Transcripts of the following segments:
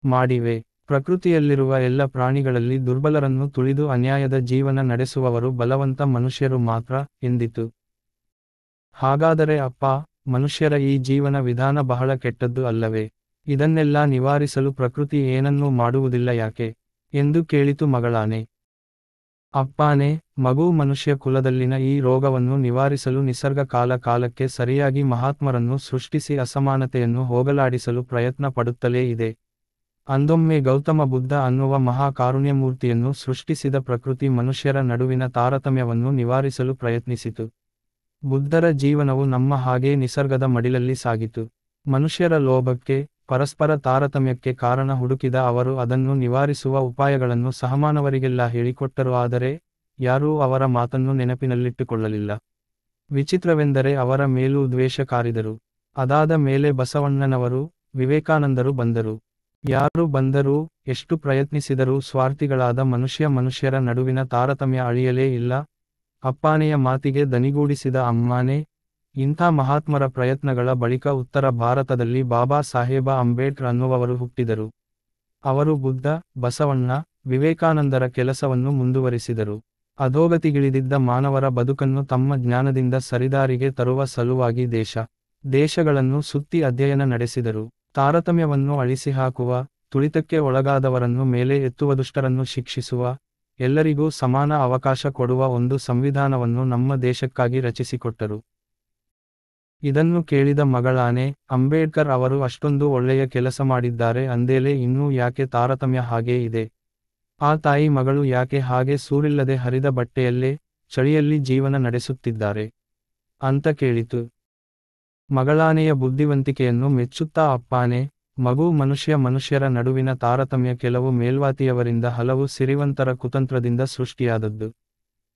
ಮಾಡಿವೆ. ಪ್ರಕೃತಿಯಲ್ಲಿರುವ ಎಲ್ಲ ಪ್ರಾಣಿಗಳಲ್ಲಿ ದುರ್ಬಲರನ್ನು ತುಳಿದು ಅನ್ಯಾಯದ ಜೀವನ ನಡೆಸುವವರು ಬಲವಂತ ಮನುಷ್ಯರು ಮಾತ್ರ, ಎಂದಿತು. ಹಾಗಾದರೆ ಅಪ್ಪಾ, ಮನುಷ್ಯರ ಈ ಜೀವನ ವಿಧಾನ ಬಹಳ ಕೆಟ್ಟದ್ದು ಅಲ್ಲವೇ? ಇದನ್ನೆಲ್ಲ ನಿವಾರಿಸಲು ಪ್ರಕೃತಿ ಏನನ್ನೂ ಮಾಡುವುದಿಲ್ಲ ಯಾಕೆ? ಎಂದು ಕೇಳಿತು ಮಗಳಾನೆ. ಅಪ್ಪಾನೇ, ಮಗು ಮನುಷ್ಯ ಕುಲದಲ್ಲಿನ ಈ ರೋಗವನ್ನು ನಿವಾರಿಸಲು ನಿಸರ್ಗ ಕಾಲ ಕಾಲಕ್ಕೆ ಸರಿಯಾಗಿ ಮಹಾತ್ಮರನ್ನು ಸೃಷ್ಟಿಸಿ ಅಸಮಾನತೆಯನ್ನು ಹೋಗಲಾಡಿಸಲು ಪ್ರಯತ್ನ ಪಡುತ್ತಲೇ ಇದೆ. ಅಂದೊಮ್ಮೆ ಗೌತಮ ಬುದ್ಧ ಅನ್ನುವ ಮಹಾ ಕಾರುಣ್ಯಮೂರ್ತಿಯನ್ನು ಸೃಷ್ಟಿಸಿದ ಪ್ರಕೃತಿ ಮನುಷ್ಯರ ನಡುವಿನ ತಾರತಮ್ಯವನ್ನು ನಿವಾರಿಸಲು ಪ್ರಯತ್ನಿಸಿತು. ಬುದ್ಧರ ಜೀವನವು ನಮ್ಮ ಹಾಗೇ ನಿಸರ್ಗದ ಮಡಿಲಲ್ಲಿ ಸಾಗಿತು. ಮನುಷ್ಯರ ಲೋಭಕ್ಕೆ, ಪರಸ್ಪರ ತಾರತಮ್ಯಕ್ಕೆ ಕಾರಣ ಹುಡುಕಿದ ಅವರು ಅದನ್ನು ನಿವಾರಿಸುವ ಉಪಾಯಗಳನ್ನು ಸಹಮಾನವರಿಗೆಲ್ಲ ಹೇಳಿಕೊಟ್ಟರು. ಆದರೆ ಯಾರೂ ಅವರ ಮಾತನ್ನು ನೆನಪಿನಲ್ಲಿಟ್ಟುಕೊಳ್ಳಲಿಲ್ಲ. ವಿಚಿತ್ರವೆಂದರೆ ಅವರ ಮೇಲೂ ದ್ವೇಷ ಕಾರಿದರು. ಅದಾದ ಮೇಲೆ ಬಸವಣ್ಣನವರು, ವಿವೇಕಾನಂದರು ಬಂದರು. ಯಾರು ಬಂದರೂ, ಎಷ್ಟು ಪ್ರಯತ್ನಿಸಿದರೂ ಸ್ವಾರ್ಥಿಗಳಾದ ಮನುಷ್ಯರ ನಡುವಿನ ತಾರತಮ್ಯ ಅಳಿಯಲೇ ಇಲ್ಲ. ಅಪ್ಪಾನೆಯ ಮಾತಿಗೆ ದನಿಗೂಡಿಸಿದ ಅಮ್ಮಾನೆ, ಇಂಥ ಮಹಾತ್ಮರ ಪ್ರಯತ್ನಗಳ ಬಳಿಕ ಉತ್ತರ ಭಾರತದಲ್ಲಿ ಬಾಬಾ ಸಾಹೇಬ ಅಂಬೇಡ್ಕರ್ ಅನ್ನುವವರು ಹುಟ್ಟಿದರು. ಅವರು ಬುದ್ಧ, ಬಸವಣ್ಣ, ವಿವೇಕಾನಂದರ ಕೆಲಸವನ್ನು ಮುಂದುವರಿಸಿದರು. ಅಧೋಗತಿಗಿಳಿದಿದ್ದ ಮಾನವರ ಬದುಕನ್ನು ತಮ್ಮ ಜ್ಞಾನದಿಂದ ಸರಿದಾರಿಗೆ ತರುವ ಸಲುವಾಗಿ ದೇಶಗಳನ್ನು ಸುತ್ತಿ ಅಧ್ಯಯನ ನಡೆಸಿದರು. ತಾರತಮ್ಯವನ್ನು ಅಳಿಸಿಹಾಕುವ, ತುಳಿತಕ್ಕೆ ಒಳಗಾದವರನ್ನು ಮೇಲೆ ಎತ್ತುವ, ದುಷ್ಟರನ್ನು ಶಿಕ್ಷಿಸುವ, ಎಲ್ಲರಿಗೂ ಸಮಾನ ಅವಕಾಶ ಕೊಡುವ ಒಂದು ಸಂವಿಧಾನವನ್ನು ನಮ್ಮ ದೇಶಕ್ಕಾಗಿ ರಚಿಸಿಕೊಟ್ಟರು. ಇದನ್ನು ಕೇಳಿದ ಮಗಳಾನೆ, ಅಂಬೇಡ್ಕರ್ ಅವರು ಅಷ್ಟೊಂದು ಒಳ್ಳೆಯ ಕೆಲಸ ಮಾಡಿದ್ದಾರೆ ಅಂದೇಲೆ ಇನ್ನೂ ಯಾಕೆ ತಾರತಮ್ಯ ಹಾಗೇ ಇದೆ? ಆ ತಾಯಿ ಮಗಳು ಯಾಕೆ ಹಾಗೆ ಸೂರಿಲ್ಲದೆ ಹರಿದ ಬಟ್ಟೆಯಲ್ಲೇ, ಚಳಿಯಲ್ಲಿ ಜೀವನ ನಡೆಸುತ್ತಿದ್ದಾರೆ ಅಂತ ಕೇಳಿತು. ಮಗಳಾನೆಯ ಬುದ್ಧಿವಂತಿಕೆಯನ್ನು ಮೆಚ್ಚುತ್ತಾ ಅಪ್ಪಾನೆ, ಮಗು ಮನುಷ್ಯರ ನಡುವಿನ ತಾರತಮ್ಯ ಕೆಲವು ಮೇಲ್ವಾತಿಯವರಿಂದ ಹಲವು ಸಿರಿವಂತರ ಕುತಂತ್ರದಿಂದ ಸೃಷ್ಟಿಯಾದದ್ದು.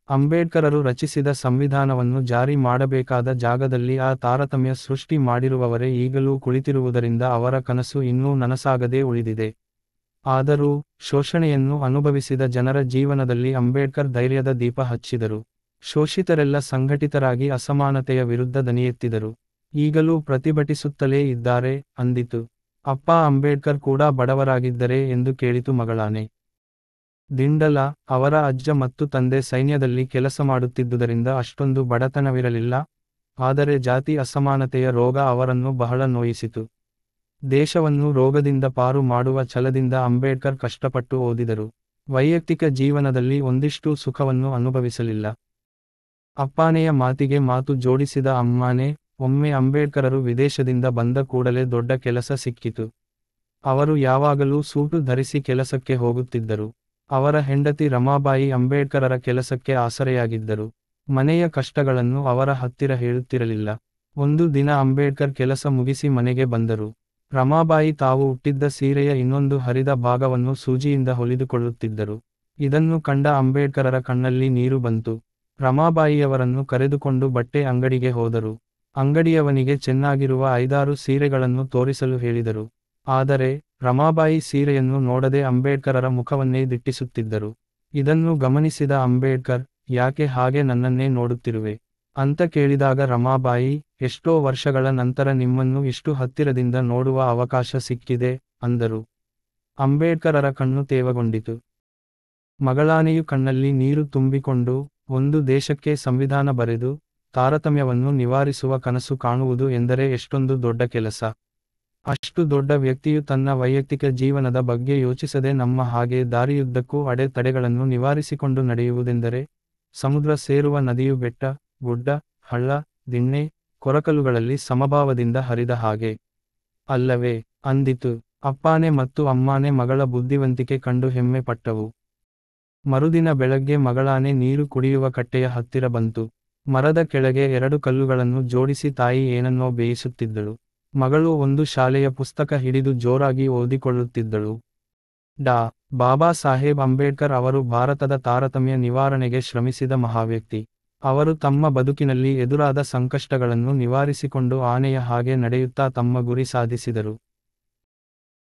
ಅಂಬೇಡ್ಕರರು ರಚಿಸಿದ ಸಂವಿಧಾನವನ್ನು ಜಾರಿ ಮಾಡಬೇಕಾದ ಜಾಗದಲ್ಲಿ ಆ ತಾರತಮ್ಯ ಸೃಷ್ಟಿ ಮಾಡಿರುವವರೇ ಈಗಲೂ ಕುಳಿತಿರುವುದರಿಂದ ಅವರ ಕನಸು ಇನ್ನೂ ನನಸಾಗದೇ ಉಳಿದಿದೆ. ಆದರೂ, ಶೋಷಣೆಯನ್ನು ಅನುಭವಿಸಿದ ಜನರ ಜೀವನದಲ್ಲಿ ಅಂಬೇಡ್ಕರ್ ಧೈರ್ಯದ ದೀಪ ಹಚ್ಚಿದರು. ಶೋಷಿತರೆಲ್ಲ ಸಂಘಟಿತರಾಗಿ ಅಸಮಾನತೆಯ ವಿರುದ್ಧ ದನಿಯೆತ್ತಿದರು. ಈಗಲೂ ಪ್ರತಿಭಟಿಸುತ್ತಲೇ ಇದ್ದಾರೆ, ಅಂದಿತು. ಅಪ್ಪ, ಅಂಬೇಡ್ಕರ್ ಕೂಡ ಬಡವರಾಗಿದ್ದರೆ ಎಂದು ಕೇಳಿತು ಮಗಳಾನೆ. ದಿಂಡಲ, ಅವರ ಅಜ್ಜ ಮತ್ತು ತಂದೆ ಸೈನ್ಯದಲ್ಲಿ ಕೆಲಸ ಮಾಡುತ್ತಿದ್ದುದರಿಂದ ಅಷ್ಟೊಂದು ಬಡತನವಿರಲಿಲ್ಲ. ಆದರೆ ಜಾತಿ ಅಸಮಾನತೆಯ ರೋಗ ಅವರನ್ನು ಬಹಳ ನೋಯಿಸಿತು. ದೇಶವನ್ನು ರೋಗದಿಂದ ಪಾರು ಮಾಡುವ ಛಲದಿಂದ ಅಂಬೇಡ್ಕರ್ ಕಷ್ಟಪಟ್ಟು ಓದಿದರು. ವೈಯಕ್ತಿಕ ಜೀವನದಲ್ಲಿ ಒಂದಿಷ್ಟೂ ಸುಖವನ್ನು ಅನುಭವಿಸಲಿಲ್ಲ. ಅಪ್ಪಾನೆಯ ಮಾತಿಗೆ ಮಾತು ಜೋಡಿಸಿದ ಅಮ್ಮಾನೆ, ಒಮ್ಮೆ ಅಂಬೇಡ್ಕರರು ವಿದೇಶದಿಂದ ಬಂದ ಕೂಡಲೇ ದೊಡ್ಡ ಕೆಲಸ ಸಿಕ್ಕಿತು. ಅವರು ಯಾವಾಗಲೂ ಸೂಟು ಧರಿಸಿ ಕೆಲಸಕ್ಕೆ ಹೋಗುತ್ತಿದ್ದರು. ಅವರ ಹೆಂಡತಿ ರಮಾಬಾಯಿ ಅಂಬೇಡ್ಕರರ ಕೆಲಸಕ್ಕೆ ಆಸರೆಯಾಗಿದ್ದರು. ಮನೆಯ ಕಷ್ಟಗಳನ್ನು ಅವರ ಹತ್ತಿರ ಹೇಳುತ್ತಿರಲಿಲ್ಲ. ಒಂದು ದಿನ ಅಂಬೇಡ್ಕರ್ ಕೆಲಸ ಮುಗಿಸಿ ಮನೆಗೆ ಬಂದರು. ರಮಾಬಾಯಿ ತಾವು ಉಟ್ಟಿದ್ದ ಸೀರೆಯ ಇನ್ನೊಂದು ಹರಿದ ಭಾಗವನ್ನು ಸೂಜಿಯಿಂದ ಹೊಲಿದುಕೊಳ್ಳುತ್ತಿದ್ದರು. ಇದನ್ನು ಕಂಡ ಅಂಬೇಡ್ಕರರ ಕಣ್ಣಲ್ಲಿ ನೀರು ಬಂತು. ರಮಾಬಾಯಿಯವರನ್ನು ಕರೆದುಕೊಂಡು ಬಟ್ಟೆ ಅಂಗಡಿಗೆ ಹೋದರು. ಅಂಗಡಿಯವನಿಗೆ ಚೆನ್ನಾಗಿರುವ 5-6 ಸೀರೆಗಳನ್ನು ತೋರಿಸಲು ಹೇಳಿದರು. ಆದರೆ, ರಮಾಬಾಯಿ ಸೀರೆಯನ್ನು ನೋಡದೆ ಅಂಬೇಡ್ಕರರ ಮುಖವನ್ನೇ ದಿಟ್ಟಿಸುತ್ತಿದ್ದರು. ಇದನ್ನು ಗಮನಿಸಿದ ಅಂಬೇಡ್ಕರ್, ಯಾಕೆ ಹಾಗೆ ನನ್ನನ್ನೇ ನೋಡುತ್ತಿರುವೆ ಅಂತ ಕೇಳಿದಾಗ ರಮಾಬಾಯಿ, ಎಷ್ಟೋ ವರ್ಷಗಳ ನಂತರ ನಿಮ್ಮನ್ನು ಇಷ್ಟು ಹತ್ತಿರದಿಂದ ನೋಡುವ ಅವಕಾಶ ಸಿಕ್ಕಿದೆ, ಅಂದರು. ಅಂಬೇಡ್ಕರರ ಕಣ್ಣು ತೇವಗೊಂಡಿತು. ಮಗಳಾನೆಯು ಕಣ್ಣಲ್ಲಿ ನೀರು ತುಂಬಿಕೊಂಡು, ಒಂದು ದೇಶಕ್ಕೆ ಸಂವಿಧಾನ ಬರೆದು, ತಾರತಮ್ಯವನ್ನು ನಿವಾರಿಸುವ ಕನಸು ಕಾಣುವುದು ಎಂದರೆ ಎಷ್ಟೊಂದು ದೊಡ್ಡ ಕೆಲಸ. ಅಷ್ಟು ದೊಡ್ಡ ವ್ಯಕ್ತಿಯು ತನ್ನ ವೈಯಕ್ತಿಕ ಜೀವನದ ಬಗ್ಗೆ ಯೋಚಿಸದೆ ನಮ್ಮ ಹಾಗೆ ದಾರಿಯುದ್ದಕ್ಕೂ ಅಡೆತಡೆಗಳನ್ನು ನಿವಾರಿಸಿಕೊಂಡು ನಡೆಯುವುದೆಂದರೆ, ಸಮುದ್ರ ಸೇರುವ ನದಿಯು ಬೆಟ್ಟ, ಗುಡ್ಡ, ಹಳ್ಳ, ದಿಣ್ಣೆ, ಕೊರಕಲುಗಳಲ್ಲಿ ಸಮಭಾವದಿಂದ ಹರಿದ ಹಾಗೆ ಅಲ್ಲವೇ, ಅಂದಿತು. ಅಪ್ಪಾನೆ ಮತ್ತು ಅಮ್ಮಾನೆ ಮಗಳ ಬುದ್ಧಿವಂತಿಕೆ ಕಂಡು ಹೆಮ್ಮೆ ಪಟ್ಟವು. ಮರುದಿನ ಬೆಳಗ್ಗೆ ಮಗಳಾನೆ ನೀರು ಕುಡಿಯುವ ಕಟ್ಟೆಯ ಹತ್ತಿರ ಬಂತು. ಮರದ ಕೆಳಗೆ 2 ಕಲ್ಲುಗಳನ್ನು ಜೋಡಿಸಿ ತಾಯಿ ಏನನ್ನೋ ಬೇಯಿಸುತ್ತಿದ್ದಳು. ಮಗಳು ಒಂದು ಶಾಲೆಯ ಪುಸ್ತಕ ಹಿಡಿದು ಜೋರಾಗಿ ಓದಿಕೊಳ್ಳುತ್ತಿದ್ದಳು. ಡಾ. ಬಾಬಾ ಸಾಹೇಬ್ ಅಂಬೇಡ್ಕರ್ ಅವರು ಭಾರತದ ತಾರತಮ್ಯ ನಿವಾರಣೆಗೆ ಶ್ರಮಿಸಿದ ಮಹಾವ್ಯಕ್ತಿ. ಅವರು ತಮ್ಮ ಬದುಕಿನಲ್ಲಿ ಎದುರಾದ ಸಂಕಷ್ಟಗಳನ್ನು ನಿವಾರಿಸಿಕೊಂಡು ಆನೆಯ ಹಾಗೆ ನಡೆಯುತ್ತಾ ತಮ್ಮ ಗುರಿ ಸಾಧಿಸಿದರು.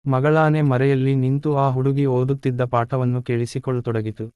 ಮಗಳಾನೆ ಮರೆಯಲ್ಲಿ ನಿಂತು ಆ ಹುಡುಗಿ ಓದುತ್ತಿದ್ದ ಪಾಠವನ್ನು ಕೇಳಿಸಿಕೊಳ್ಳತೊಡಗಿತು.